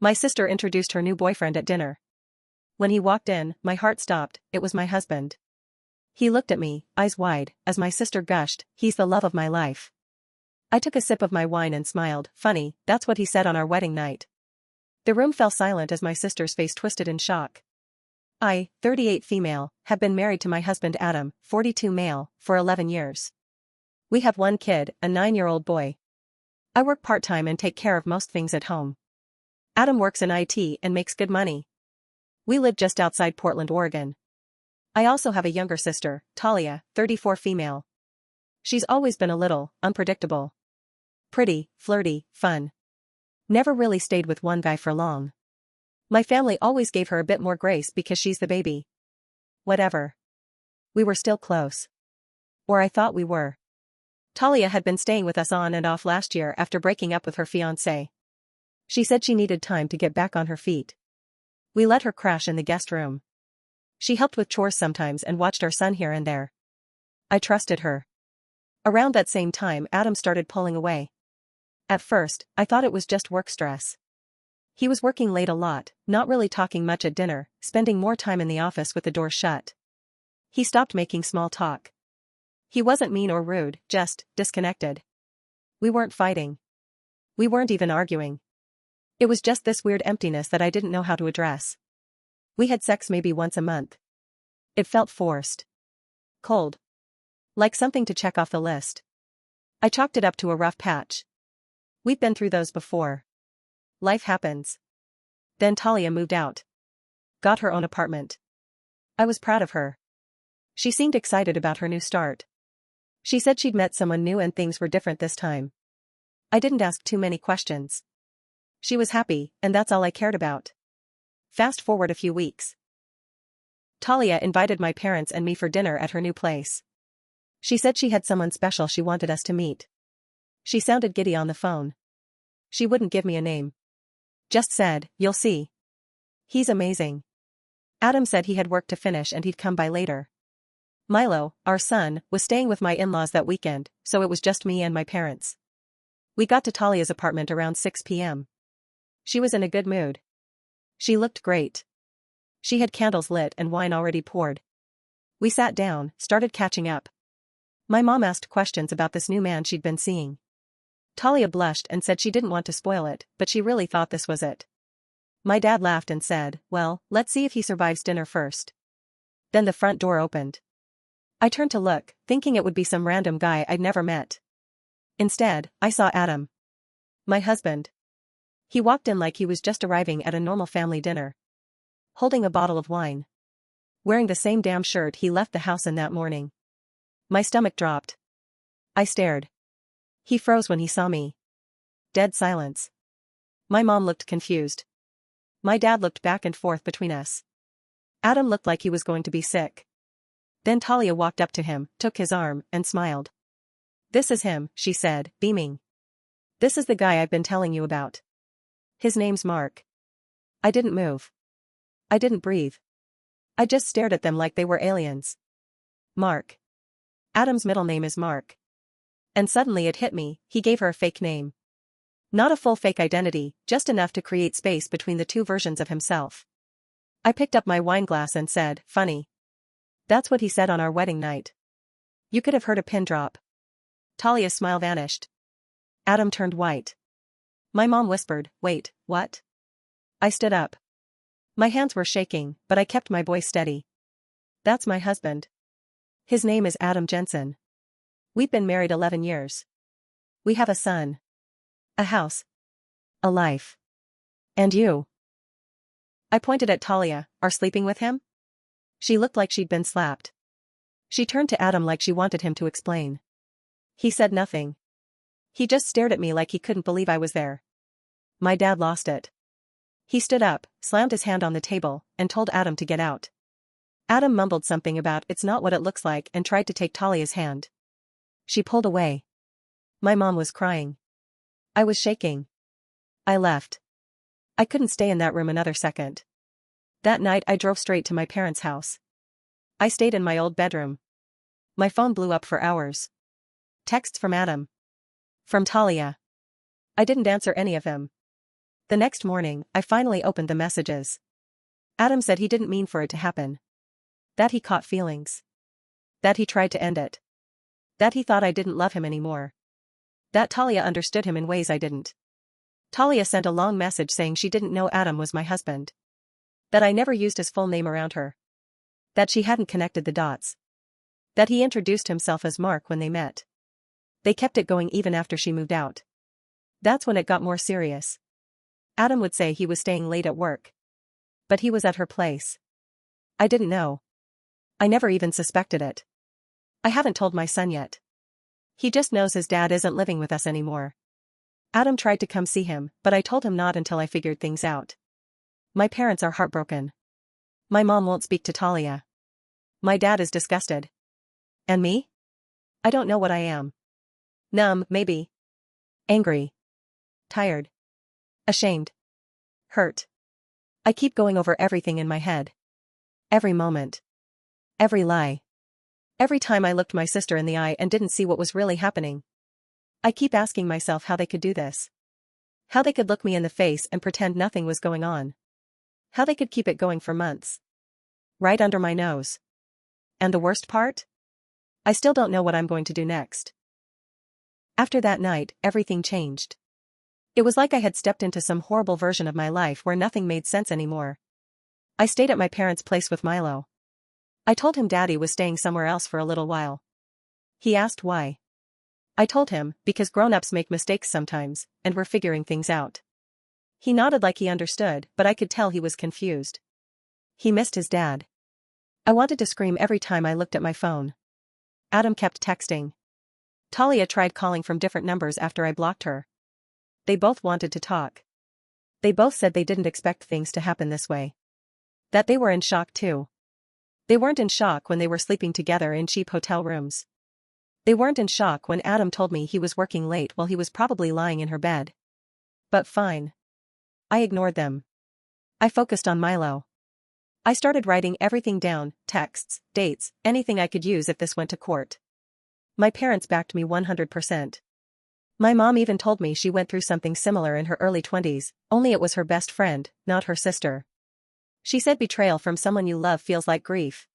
My sister introduced her new boyfriend at dinner. When he walked in, my heart stopped. It was my husband. He looked at me, eyes wide, as my sister gushed, "He's the love of my life." I took a sip of my wine and smiled. Funny, that's what he said on our wedding night. The room fell silent as my sister's face twisted in shock. I, 38 female, have been married to my husband Adam, 42 male, for 11 years. We have one kid, a 9-year-old boy. I work part-time and take care of most things at home. Adam works in IT and makes good money. We live just outside Portland, Oregon. I also have a younger sister, Talia, 34 female. She's always been a little unpredictable. Pretty, flirty, fun. Never really stayed with one guy for long. My family always gave her a bit more grace because she's the baby. Whatever. We were still close. Or I thought we were. Talia had been staying with us on and off last year after breaking up with her fiancé. She said she needed time to get back on her feet. We let her crash in the guest room. She helped with chores sometimes and watched our son here and there. I trusted her. Around that same time, Adam started pulling away. At first, I thought it was just work stress. He was working late a lot, not really talking much at dinner, spending more time in the office with the door shut. He stopped making small talk. He wasn't mean or rude, just disconnected. We weren't fighting. We weren't even arguing. It was just this weird emptiness that I didn't know how to address. We had sex maybe once a month. It felt forced. Cold. Like something to check off the list. I chalked it up to a rough patch. We've been through those before. Life happens. Then Talia moved out. Got her own apartment. I was proud of her. She seemed excited about her new start. She said she'd met someone new and things were different this time. I didn't ask too many questions. She was happy, and that's all I cared about. Fast forward a few weeks. Talia invited my parents and me for dinner at her new place. She said she had someone special she wanted us to meet. She sounded giddy on the phone. She wouldn't give me a name. Just said, "You'll see. He's amazing." Adam said he had work to finish and he'd come by later. Milo, our son, was staying with my in-laws that weekend, so it was just me and my parents. We got to Talia's apartment around 6 p.m. She was in a good mood. She looked great. She had candles lit and wine already poured. We sat down, started catching up. My mom asked questions about this new man she'd been seeing. Talia blushed and said she didn't want to spoil it, but she really thought this was it. My dad laughed and said, "Well, let's see if he survives dinner first." Then the front door opened. I turned to look, thinking it would be some random guy I'd never met. Instead, I saw Adam. My husband. He walked in like he was just arriving at a normal family dinner. Holding a bottle of wine. Wearing the same damn shirt he left the house in that morning. My stomach dropped. I stared. He froze when he saw me. Dead silence. My mom looked confused. My dad looked back and forth between us. Adam looked like he was going to be sick. Then Talia walked up to him, took his arm, and smiled. "This is him," she said, beaming. "This is the guy I've been telling you about. His name's Mark." I didn't move. I didn't breathe. I just stared at them like they were aliens. Mark. Adam's middle name is Mark. And suddenly it hit me, he gave her a fake name. Not a full fake identity, just enough to create space between the two versions of himself. I picked up my wine glass and said, "Funny. That's what he said on our wedding night." You could have heard a pin drop. Talia's smile vanished. Adam turned white. My mom whispered, "Wait, what?" I stood up. My hands were shaking, but I kept my voice steady. "That's my husband. His name is Adam Jensen. We've been married 11 years. We have a son. A house. A life. And you." I pointed at Talia. "Are sleeping with him?" She looked like she'd been slapped. She turned to Adam like she wanted him to explain. He said nothing. He just stared at me like he couldn't believe I was there. My dad lost it. He stood up, slammed his hand on the table, and told Adam to get out. Adam mumbled something about "it's not what it looks like" and tried to take Talia's hand. She pulled away. My mom was crying. I was shaking. I left. I couldn't stay in that room another second. That night I drove straight to my parents' house. I stayed in my old bedroom. My phone blew up for hours. Texts from Adam. From Talia. I didn't answer any of them. The next morning, I finally opened the messages. Adam said he didn't mean for it to happen. That he caught feelings. That he tried to end it. That he thought I didn't love him anymore. That Talia understood him in ways I didn't. Talia sent a long message saying she didn't know Adam was my husband. That I never used his full name around her. That she hadn't connected the dots. That he introduced himself as Mark when they met. They kept it going even after she moved out. That's when it got more serious. Adam would say he was staying late at work. But he was at her place. I didn't know. I never even suspected it. I haven't told my son yet. He just knows his dad isn't living with us anymore. Adam tried to come see him, but I told him not until I figured things out. My parents are heartbroken. My mom won't speak to Talia. My dad is disgusted. And me? I don't know what I am. Numb, maybe. Angry. Tired. Ashamed. Hurt. I keep going over everything in my head. Every moment. Every lie. Every time I looked my sister in the eye and didn't see what was really happening. I keep asking myself how they could do this. How they could look me in the face and pretend nothing was going on. How they could keep it going for months. Right under my nose. And the worst part? I still don't know what I'm going to do next. After that night, everything changed. It was like I had stepped into some horrible version of my life where nothing made sense anymore. I stayed at my parents' place with Milo. I told him Daddy was staying somewhere else for a little while. He asked why. I told him, because grown-ups make mistakes sometimes, and we're figuring things out. He nodded like he understood, but I could tell he was confused. He missed his dad. I wanted to scream every time I looked at my phone. Adam kept texting. Talia tried calling from different numbers after I blocked her. They both wanted to talk. They both said they didn't expect things to happen this way. That they were in shock too. They weren't in shock when they were sleeping together in cheap hotel rooms. They weren't in shock when Adam told me he was working late while he was probably lying in her bed. But fine. I ignored them. I focused on Milo. I started writing everything down, texts, dates, anything I could use if this went to court. My parents backed me 100%. My mom even told me she went through something similar in her early 20s, only it was her best friend, not her sister. She said betrayal from someone you love feels like grief.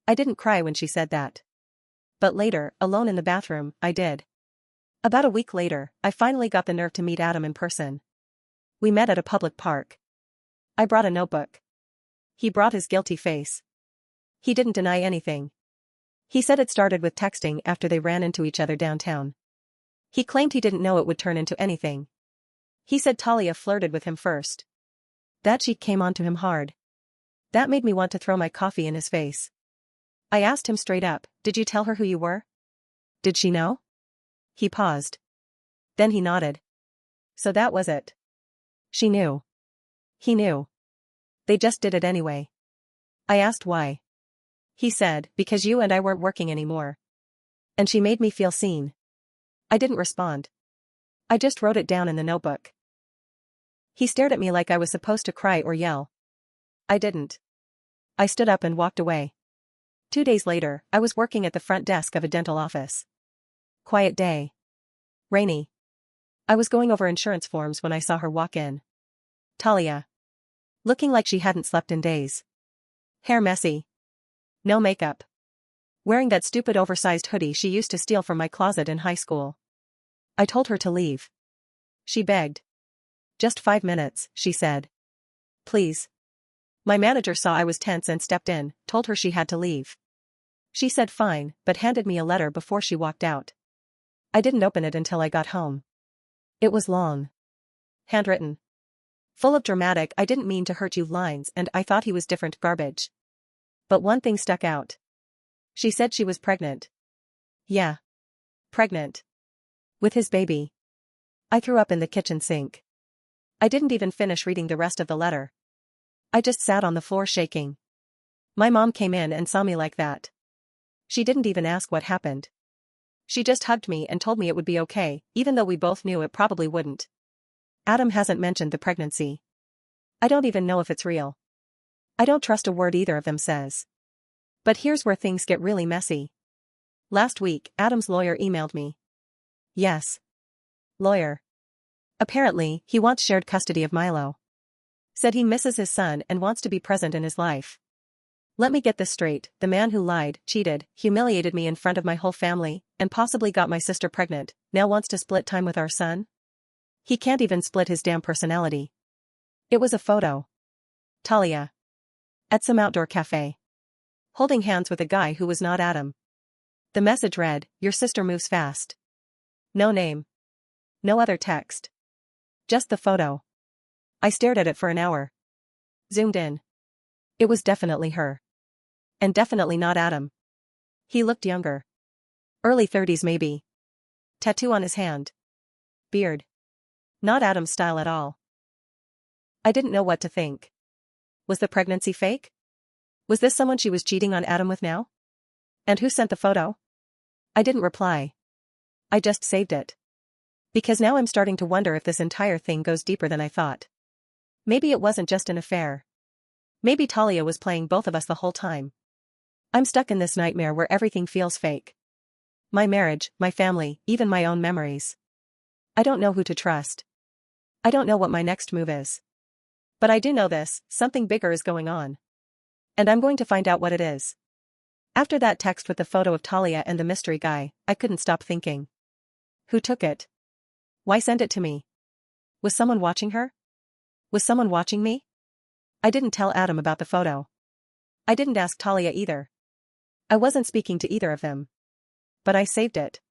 I didn't cry when she said that. But later, alone in the bathroom, I did. About a week later, I finally got the nerve to meet Adam in person. We met at a public park. I brought a notebook. He brought his guilty face. He didn't deny anything. He said it started with texting after they ran into each other downtown. He claimed he didn't know it would turn into anything. He said Talia flirted with him first. That she came onto him hard. That made me want to throw my coffee in his face. I asked him straight up, did you tell her who you were? Did she know? He paused. Then he nodded. So that was it. She knew. He knew. They just did it anyway. I asked why. He said, because you and I weren't working anymore. And she made me feel seen. I didn't respond. I just wrote it down in the notebook. He stared at me like I was supposed to cry or yell. I didn't. I stood up and walked away. 2 days later, I was working at the front desk of a dental office. Quiet day. Rainy. I was going over insurance forms when I saw her walk in. Talia. Looking like she hadn't slept in days. Hair messy. No makeup. Wearing that stupid oversized hoodie she used to steal from my closet in high school. I told her to leave. She begged. Just 5 minutes, she said. Please. My manager saw I was tense and stepped in, told her she had to leave. She said fine, but handed me a letter before she walked out. I didn't open it until I got home. It was long. Handwritten. Full of dramatic I didn't mean to hurt you lines and I thought he was different garbage. But one thing stuck out. She said she was pregnant. Yeah. Pregnant. With his baby. I threw up in the kitchen sink. I didn't even finish reading the rest of the letter. I just sat on the floor shaking. My mom came in and saw me like that. She didn't even ask what happened. She just hugged me and told me it would be okay, even though we both knew it probably wouldn't. Adam hasn't mentioned the pregnancy. I don't even know if it's real. I don't trust a word either of them says. But here's where things get really messy. Last week, Adam's lawyer emailed me. Yes. Lawyer. Apparently, he wants shared custody of Milo. Said he misses his son and wants to be present in his life. Let me get this straight, the man who lied, cheated, humiliated me in front of my whole family, and possibly got my sister pregnant, now wants to split time with our son? He can't even split his damn personality. It was a photo. Talia. At some outdoor cafe. Holding hands with a guy who was not Adam. The message read, "Your sister moves fast." No name. No other text. Just the photo. I stared at it for an hour. Zoomed in. It was definitely her. And definitely not Adam. He looked younger. Early 30s maybe. Tattoo on his hand. Beard. Not Adam's style at all. I didn't know what to think. Was the pregnancy fake? Was this someone she was cheating on Adam with now? And who sent the photo? I didn't reply. I just saved it. Because now I'm starting to wonder if this entire thing goes deeper than I thought. Maybe it wasn't just an affair. Maybe Talia was playing both of us the whole time. I'm stuck in this nightmare where everything feels fake. My marriage, my family, even my own memories. I don't know who to trust. I don't know what my next move is. But I do know this, something bigger is going on. And I'm going to find out what it is. After that text with the photo of Talia and the mystery guy, I couldn't stop thinking. Who took it? Why send it to me? Was someone watching her? Was someone watching me? I didn't tell Adam about the photo. I didn't ask Talia either. I wasn't speaking to either of them. But I saved it.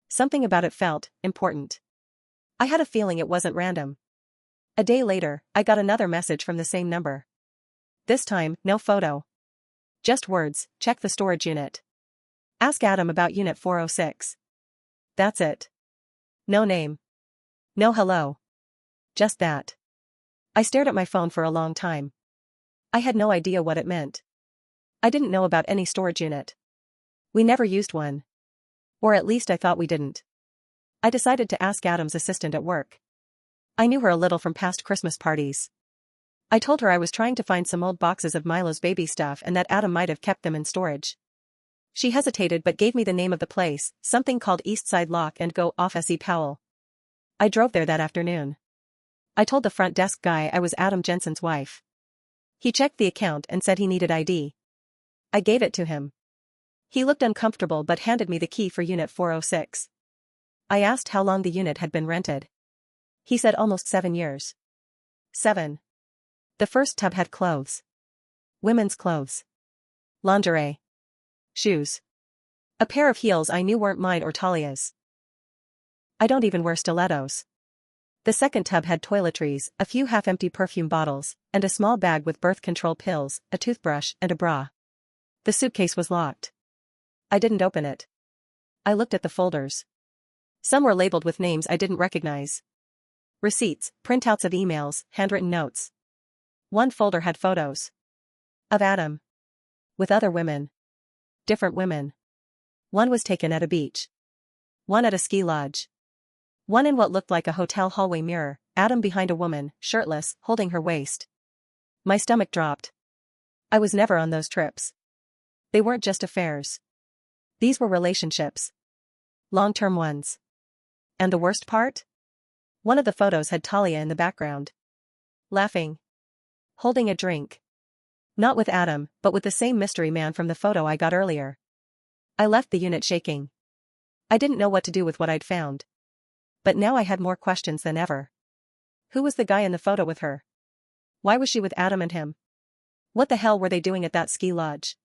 Something about it felt important. I had a feeling it wasn't random. A day later, I got another message from the same number. This time, no photo. Just words, check the storage unit. Ask Adam about Unit 406. That's it. No name. No hello. Just that. I stared at my phone for a long time. I had no idea what it meant. I didn't know about any storage unit. We never used one. Or at least I thought we didn't. I decided to ask Adam's assistant at work. I knew her a little from past Christmas parties. I told her I was trying to find some old boxes of Milo's baby stuff and that Adam might have kept them in storage. She hesitated but gave me the name of the place, something called Eastside Lock and Go off S.E. Powell. I drove there that afternoon. I told the front desk guy I was Adam Jensen's wife. He checked the account and said he needed ID. I gave it to him. He looked uncomfortable but handed me the key for Unit 406. I asked how long the unit had been rented. He said almost 7 years. 7. The first tub had clothes. Women's clothes. Lingerie. Shoes. A pair of heels I knew weren't mine or Talia's. I don't even wear stilettos. The second tub had toiletries, a few half-empty perfume bottles, and a small bag with birth control pills, a toothbrush, and a bra. The suitcase was locked. I didn't open it. I looked at the folders. Some were labeled with names I didn't recognize. Receipts, printouts of emails, handwritten notes. One folder had photos. Of Adam. With other women. Different women. One was taken at a beach. One at a ski lodge. One in what looked like a hotel hallway mirror, Adam behind a woman, shirtless, holding her waist. My stomach dropped. I was never on those trips. They weren't just affairs. These were relationships. Long-term ones. And the worst part? One of the photos had Talia in the background. Laughing. Holding a drink. Not with Adam, but with the same mystery man from the photo I got earlier. I left the unit shaking. I didn't know what to do with what I'd found. But now I had more questions than ever. Who was the guy in the photo with her? Why was she with Adam and him? What the hell were they doing at that ski lodge?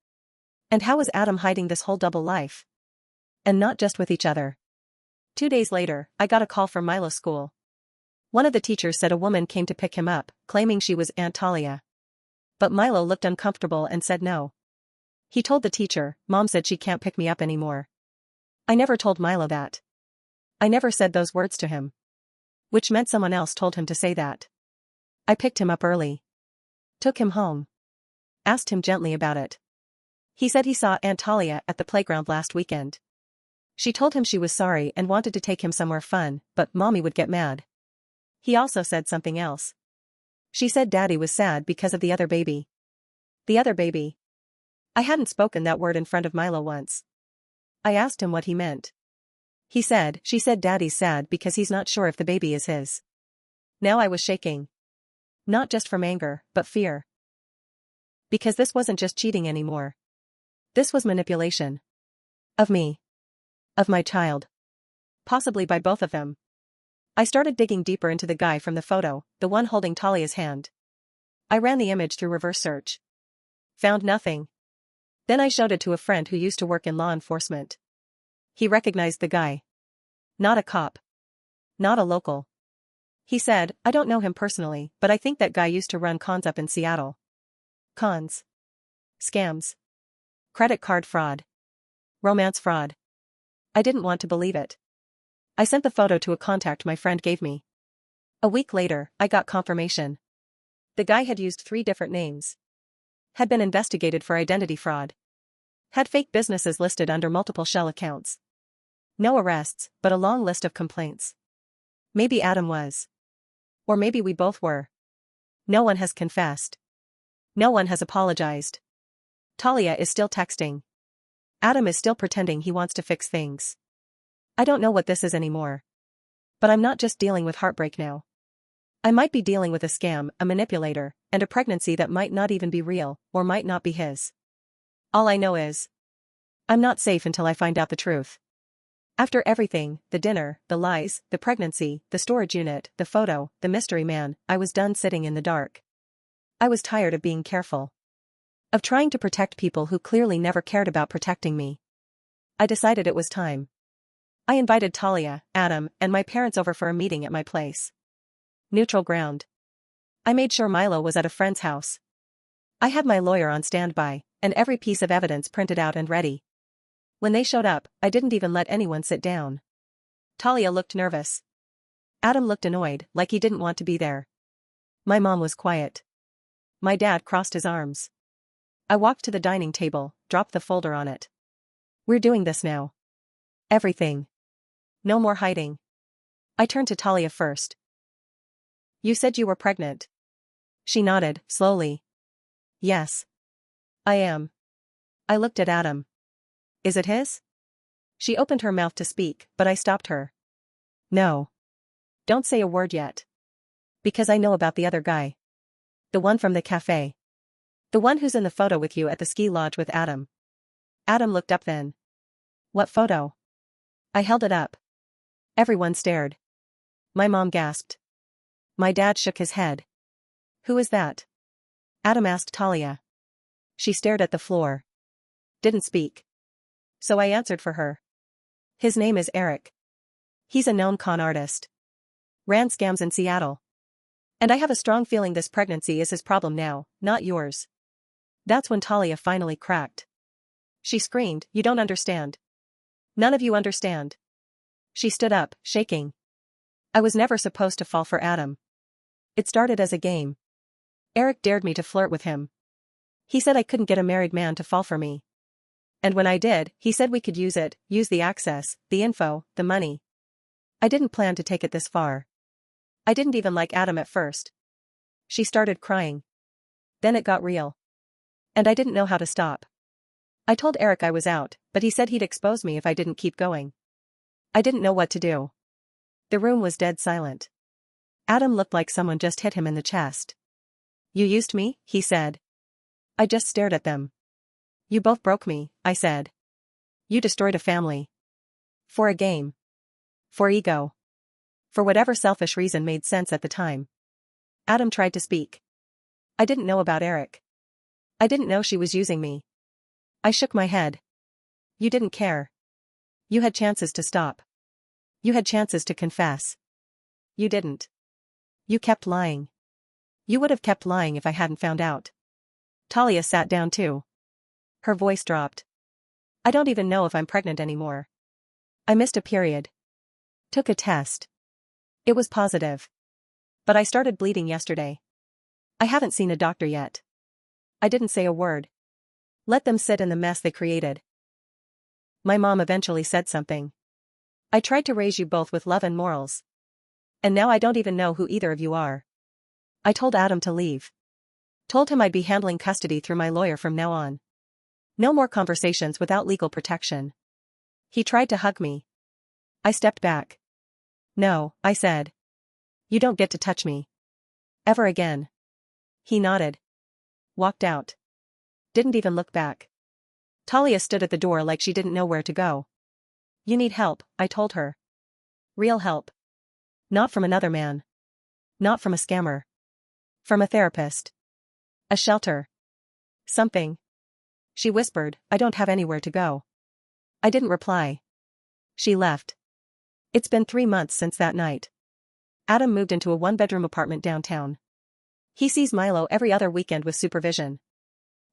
And how was Adam hiding this whole double life? And not just with each other. 2 days later, I got a call from Milo's school. One of the teachers said a woman came to pick him up, claiming she was Aunt Talia. But Milo looked uncomfortable and said no. He told the teacher, "Mom said she can't pick me up anymore." I never told Milo that. I never said those words to him. Which meant someone else told him to say that. I picked him up early. Took him home. Asked him gently about it. He said he saw Aunt Talia at the playground last weekend. She told him she was sorry and wanted to take him somewhere fun, but Mommy would get mad. He also said something else. She said Daddy was sad because of the other baby. The other baby. I hadn't spoken that word in front of Milo once. I asked him what he meant. She said Daddy's sad because he's not sure if the baby is his. Now I was shaking. Not just from anger, but fear. Because this wasn't just cheating anymore. This was manipulation. Of me. Of my child. Possibly by both of them. I started digging deeper into the guy from the photo, the one holding Talia's hand. I ran the image through reverse search. Found nothing. Then I showed it to a friend who used to work in law enforcement. He recognized the guy. Not a cop. Not a local. He said, I don't know him personally, but I think that guy used to run cons up in Seattle. Cons. Scams. Credit card fraud. Romance fraud. I didn't want to believe it. I sent the photo to a contact my friend gave me. A week later, I got confirmation. The guy had used 3 different names. Had been investigated for identity fraud. Had fake businesses listed under multiple shell accounts. No arrests, but a long list of complaints. Maybe Adam was. Or maybe we both were. No one has confessed. No one has apologized. Talia is still texting. Adam is still pretending he wants to fix things. I don't know what this is anymore. But I'm not just dealing with heartbreak now. I might be dealing with a scam, a manipulator, and a pregnancy that might not even be real, or might not be his. All I know is, I'm not safe until I find out the truth. After everything, the dinner, the lies, the pregnancy, the storage unit, the photo, the mystery man, I was done sitting in the dark. I was tired of being careful. Of trying to protect people who clearly never cared about protecting me. I decided it was time. I invited Talia, Adam, and my parents over for a meeting at my place. Neutral ground. I made sure Milo was at a friend's house. I had my lawyer on standby, and every piece of evidence printed out and ready. When they showed up, I didn't even let anyone sit down. Talia looked nervous. Adam looked annoyed, like he didn't want to be there. My mom was quiet. My dad crossed his arms. I walked to the dining table, dropped the folder on it. We're doing this now. Everything. No more hiding. I turned to Talia first. You said you were pregnant. She nodded, slowly. Yes. I am. I looked at Adam. Is it his? She opened her mouth to speak, but I stopped her. No. Don't say a word yet. Because I know about the other guy. The one from the cafe. The one who's in the photo with you at the ski lodge with Adam. Adam looked up then. What photo? I held it up. Everyone stared. My mom gasped. My dad shook his head. Who is that? Adam asked Talia. She stared at the floor. Didn't speak. So I answered for her. His name is Eric. He's a known con artist. Ran scams in Seattle. And I have a strong feeling this pregnancy is his problem now, not yours. That's when Talia finally cracked. She screamed, You don't understand. None of you understand. She stood up, shaking. I was never supposed to fall for Adam. It started as a game. Eric dared me to flirt with him. He said I couldn't get a married man to fall for me. And when I did, he said we could use the access, the info, the money. I didn't plan to take it this far. I didn't even like Adam at first. She started crying. Then it got real. And I didn't know how to stop. I told Eric I was out, but he said he'd expose me if I didn't keep going. I didn't know what to do. The room was dead silent. Adam looked like someone just hit him in the chest. You used me, he said. I just stared at them. You both broke me, I said. You destroyed a family. For a game. For ego. For whatever selfish reason made sense at the time. Adam tried to speak. I didn't know about Eric. I didn't know she was using me. I shook my head. You didn't care. You had chances to stop. You had chances to confess. You didn't. You kept lying. You would have kept lying if I hadn't found out. Talia sat down too. Her voice dropped. I don't even know if I'm pregnant anymore. I missed a period. Took a test. It was positive. But I started bleeding yesterday. I haven't seen a doctor yet. I didn't say a word. Let them sit in the mess they created. My mom eventually said something. I tried to raise you both with love and morals. And now I don't even know who either of you are. I told Adam to leave. Told him I'd be handling custody through my lawyer from now on. No more conversations without legal protection. He tried to hug me. I stepped back. No, I said. You don't get to touch me. Ever again. He nodded. Walked out. Didn't even look back. Talia stood at the door like she didn't know where to go. You need help, I told her. Real help. Not from another man. Not from a scammer. From a therapist. A shelter. Something. She whispered, I don't have anywhere to go. I didn't reply. She left. It's been 3 months since that night. Adam moved into a 1-bedroom apartment downtown. He sees Milo every other weekend with supervision.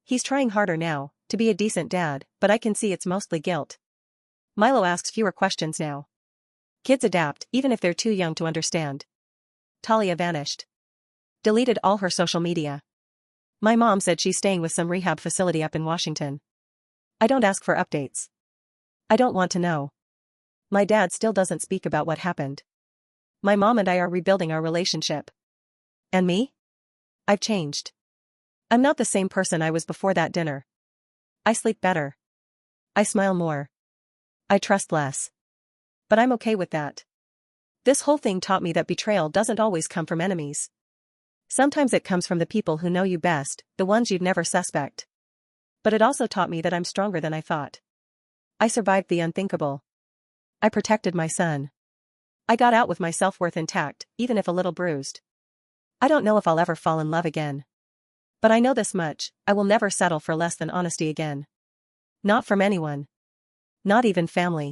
He's trying harder now, to be a decent dad, but I can see it's mostly guilt. Milo asks fewer questions now. Kids adapt, even if they're too young to understand. Talia vanished. Deleted all her social media. My mom said she's staying with some rehab facility up in Washington. I don't ask for updates. I don't want to know. My dad still doesn't speak about what happened. My mom and I are rebuilding our relationship. And me? I've changed. I'm not the same person I was before that dinner. I sleep better. I smile more. I trust less. But I'm okay with that. This whole thing taught me that betrayal doesn't always come from enemies. Sometimes it comes from the people who know you best, the ones you'd never suspect. But it also taught me that I'm stronger than I thought. I survived the unthinkable. I protected my son. I got out with my self-worth intact, even if a little bruised. I don't know if I'll ever fall in love again. But I know this much, I will never settle for less than honesty again. Not from anyone. Not even family.